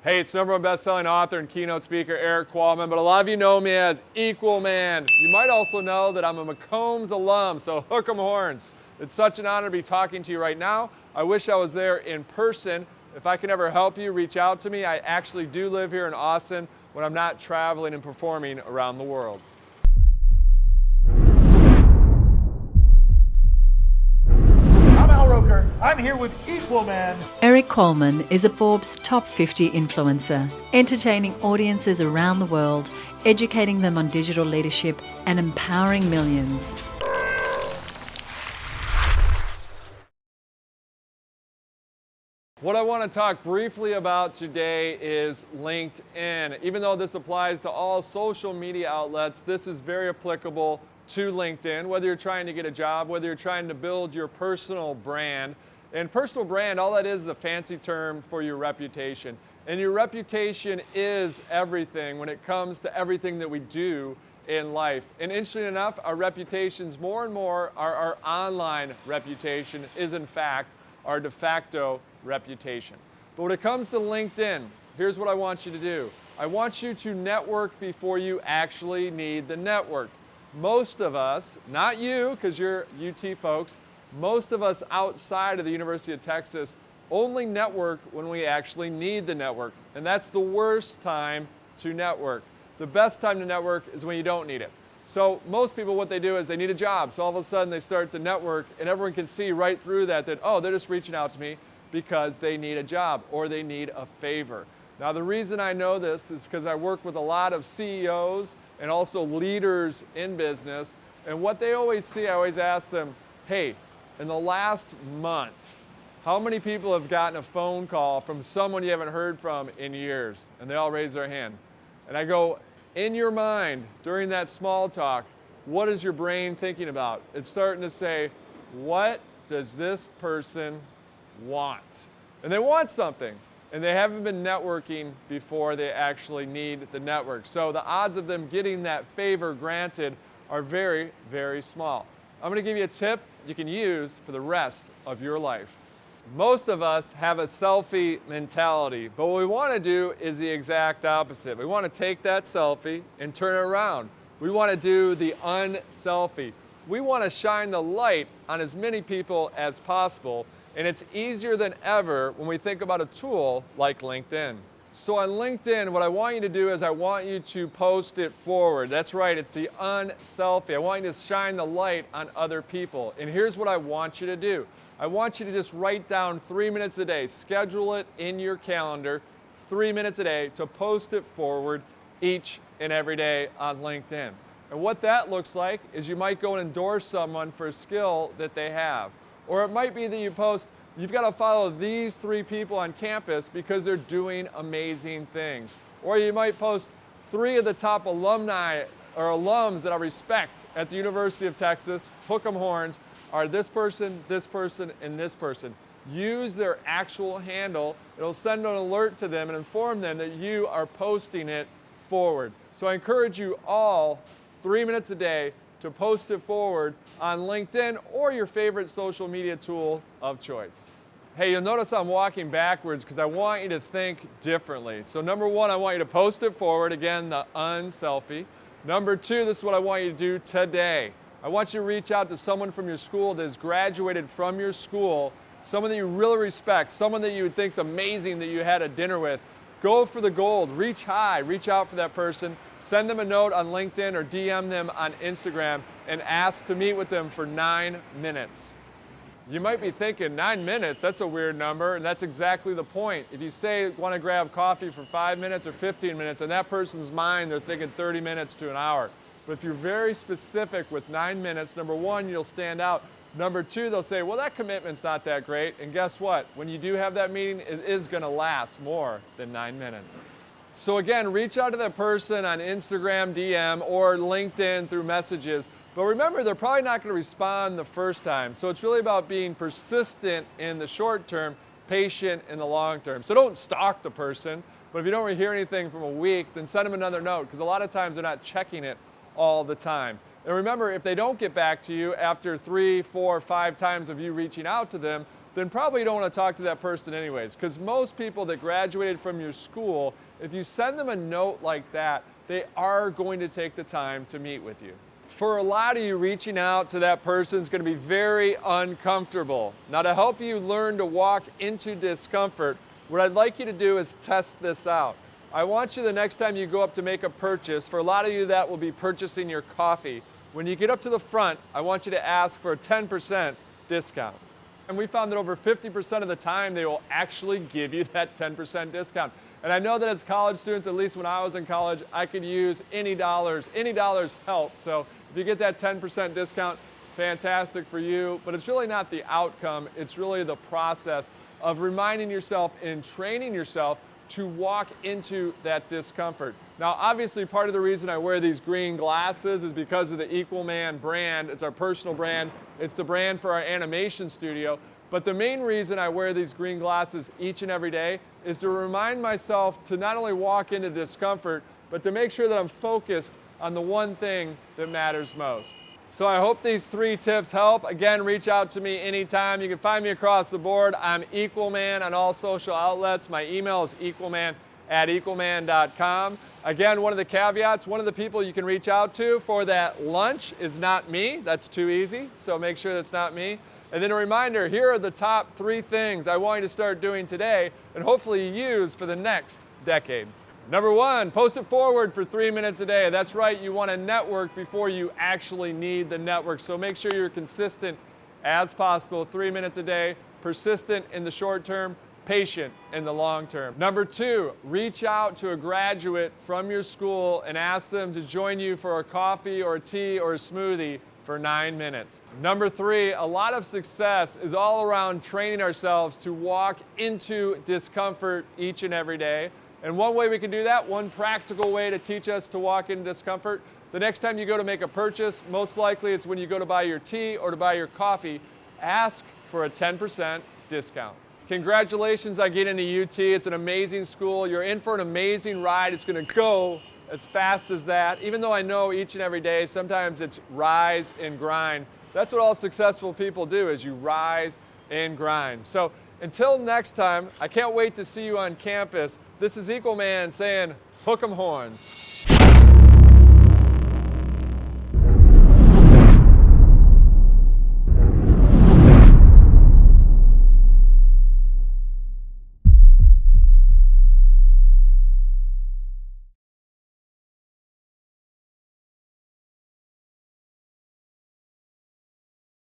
Hey, it's #1 best-selling author and keynote speaker Eric Equalman, but a lot of you know me as Equalman. You might also know that I'm a McCombs alum, so hook 'em horns. It's such an honor to be talking to you right now. I wish I was there in person. If I can ever help you, reach out to me. I actually do live here in Austin when I'm not traveling and performing around the world. I'm here with Equalman. Eric Equalman is a Forbes top 50 influencer, entertaining audiences around the world, educating them on digital leadership and empowering millions. What I want to talk briefly about today is LinkedIn. Even though this applies to all social media outlets, this is very applicable to LinkedIn, whether you're trying to get a job, whether you're trying to build your personal brand. And personal brand, all that is a fancy term for your reputation. And your reputation is everything when it comes to everything that we do in life. And interestingly enough, our reputations more and more, our online reputation is in fact our de facto reputation. But when it comes to LinkedIn, here's what I want you to do. I want you to network before you actually need the network. Most of us, not you, because you're UT folks, most of us outside of the University of Texas only network when we actually need the network. And that's the worst time to network. The best time to network is when you don't need it. So most people, what they do is they need a job. So all of a sudden they start to network and everyone can see right through that, oh, they're just reaching out to me because they need a job or they need a favor. Now the reason I know this is because I work with a lot of CEOs and also leaders in business. And what they always see, I always ask them, hey, in the last month, how many people have gotten a phone call from someone you haven't heard from in years? And they all raise their hand. And I go, in your mind, during that small talk, what is your brain thinking about? It's starting to say, what does this person want? And they want something. And they haven't been networking before they actually need the network. So the odds of them getting that favor granted are very, very small. I'm going to give you a tip you can use for the rest of your life. Most of us have a selfie mentality, but what we want to do is the exact opposite. We want to take that selfie and turn it around. We want to do the unselfie. We want to shine the light on as many people as possible, and it's easier than ever when we think about a tool like LinkedIn. So on LinkedIn, what I want you to do is I want you to post it forward. That's right, it's the unselfie. I want you to shine the light on other people. And here's what I want you to do. I want you to just write down 3 minutes a day. Schedule it in your calendar, 3 minutes a day, to post it forward each and every day on LinkedIn. And what that looks like is you might go and endorse someone for a skill that they have. Or it might be that you post, you've got to follow these 3 people on campus because they're doing amazing things. Or you might post 3 of the top alumni or alums that I respect at the University of Texas, hook 'em horns, are this person, and this person. Use their actual handle. It'll send an alert to them and inform them that you are posting it forward. So I encourage you all, 3 minutes a day, to post it forward on LinkedIn or your favorite social media tool of choice. Hey, you'll notice I'm walking backwards because I want you to think differently. So #1, I want you to post it forward, again, the unselfie. #2, this is what I want you to do today. I want you to reach out to someone from your school that has graduated from your school, someone that you really respect, someone that you would think is amazing that you had a dinner with. Go for the gold, reach high, reach out for that person, send them a note on LinkedIn or DM them on Instagram and ask to meet with them for 9 minutes. You might be thinking, 9 minutes, that's a weird number, and that's exactly the point. If you say want to grab coffee for 5 minutes or 15 minutes, in that person's mind, they're thinking 30 minutes to an hour. But if you're very specific with 9 minutes, #1, you'll stand out. #2, they'll say, well, that commitment's not that great. And guess what? When you do have that meeting, it is going to last more than 9 minutes. So again, reach out to that person on Instagram DM or LinkedIn through messages. But remember, they're probably not going to respond the first time. So it's really about being persistent in the short term, patient in the long term. So don't stalk the person. But if you don't hear anything from a week, then send them another note, because a lot of times they're not checking it all the time. And remember, if they don't get back to you after 3, 4, 5 times of you reaching out to them, then probably you don't want to talk to that person anyways. Because most people that graduated from your school, if you send them a note like that, they are going to take the time to meet with you. For a lot of you, reaching out to that person is going to be very uncomfortable. Now, to help you learn to walk into discomfort, what I'd like you to do is test this out. I want you, the next time you go up to make a purchase, for a lot of you that will be purchasing your coffee, when you get up to the front, I want you to ask for a 10% discount. And we found that over 50% of the time they will actually give you that 10% discount. And I know that as college students, at least when I was in college, I could use any dollars helps. So if you get that 10% discount, fantastic for you, but it's really not the outcome, it's really the process of reminding yourself and training yourself to walk into that discomfort. Now, obviously, part of the reason I wear these green glasses is because of the Equalman brand. It's our personal brand. It's the brand for our animation studio. But the main reason I wear these green glasses each and every day is to remind myself to not only walk into discomfort, but to make sure that I'm focused on the one thing that matters most. So I hope these 3 tips help. Again, reach out to me anytime. You can find me across the board. I'm Equalman on all social outlets. My email is equalman@equalman.com. Again, one of the caveats, one of the people you can reach out to for that lunch is not me. That's too easy, so make sure that's not me. And then a reminder, here are the top 3 things I want you to start doing today and hopefully use for the next decade. Number 1, post it forward for 3 minutes a day. That's right, you want to network before you actually need the network. So make sure you're consistent as possible, 3 minutes a day, persistent in the short term, patient in the long term. Number 2, reach out to a graduate from your school and ask them to join you for a coffee or a tea or a smoothie for 9 minutes. Number 3, a lot of success is all around training ourselves to walk into discomfort each and every day. And one way we can do that, one practical way to teach us to walk into discomfort, the next time you go to make a purchase, most likely it's when you go to buy your tea or to buy your coffee, ask for a 10% discount. Congratulations on getting into UT. It's an amazing school. You're in for an amazing ride. It's going to go as fast as that. Even though I know each and every day, sometimes it's rise and grind. That's what all successful people do, is you rise and grind. So until next time, I can't wait to see you on campus. This is Equalman saying, hook 'em horns.